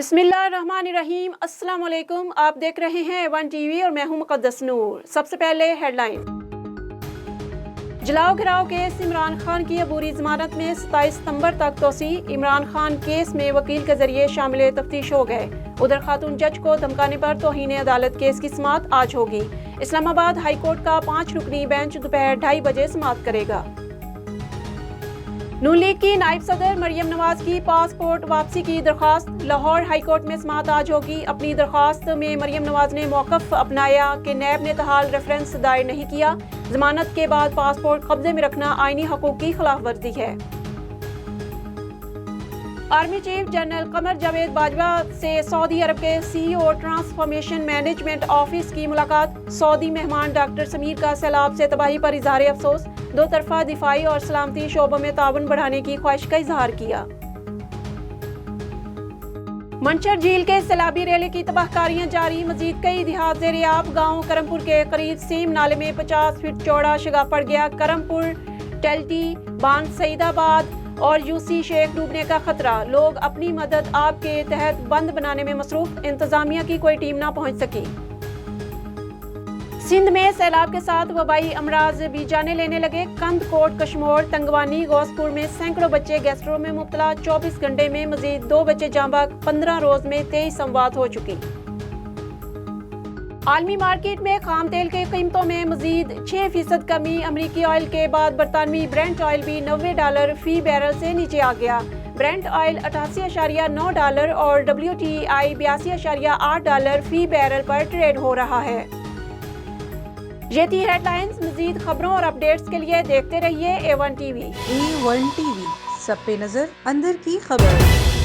बिस्मिल्लाहिर्रहमानिर्रहीम। अस्सलाम वालेकुम। आप देख रहे हैं A1 टीवी और मैं हूं मुक़द्दस नूर। सबसे पहले हेडलाइन। जलाओ गिराओ केस इमरान खान की अबूरी जमानत में 27 सितंबर तक तोसी। इमरान खान केस में वकील के जरिए शामिल तफ्तीश हो गए। उधर खातून जज को धमकाने पर तौहीन अदालत केस की समाअत आज होगी। इस्लामाबाद हाई कोर्ट का 5 रुकनी बेंच दोपहर 2:30 बजे समाअत करेगा। नून लीग की नायब सदर मरियम नवाज की पासपोर्ट वापसी की दरख्वास्त। लाहौर हाई कोर्ट में समाअत आज होगी। अपनी दरख्वास्त में मरियम नवाज ने मौक़िफ़ अपनाया कि नैब ने ताहाल रेफरेंस दायर नहीं किया। जमानत के बाद पासपोर्ट कब्जे में रखना आईनी हकूक़ की खिलाफ वर्जी है। Army chief general Qamar Javed Bajwa से सऊदी अरब के CEO ट्रांसफॉर्मेशन मैनेजमेंट ऑफिस की मुलाकात। सऊदी मेहमान डॉक्टर समीर का सैलाब से तबाही पर इजहार अफसोस। दो तरफा दिफाई और सलामती शोबों में ताउन बढ़ाने की ख्वाहिश का इजहार किया। मंचर झील के सैलाबी रेले की तबाहकारियां जारी। मजीद कई देहात ज़ेर-ए-आब। गांव करमपुर के करीब सीम नाले में 50 फीट चौड़ा शगाफ पड़ गया। करमपुर, टेल्टी, बांध सईदाबाद और यूसी शेख डूबने का खतरा। लोग अपनी मदद आप के तहत बंद बनाने में मसरूफ। इंतजामिया की कोई टीम ना पहुंच सकी। सिंध में सैलाब के साथ वबाई अमराज भी जाने लेने लगे। कंद कोट, कशमोर, तंगवानी, गौसपुर में सैकड़ों बच्चे गैस्ट्रो में मुब्तला। 24 घंटे में मजीद 2 बच्चे जांबाग। 15 रोज में 23 अमवात हो चुकी। आलमी मार्केट में खाम तेल की कीमतों में मजीद 6% कमी। अमरीकी ऑयल के बाद बरतानवी ब्रेंट ऑयल भी $90 फी बैरल से नीचे आ गया। ब्रेंट ऑयल $88.9 और WTI $82.8 फी बैरल पर ट्रेड हो रहा है। ये थी हेडलाइंस। मजीद खबरों और अपडेट्स के लिए देखते रहिए A1 टीवी। A1 टीवी, सब पे नजर, अंदर की खबर।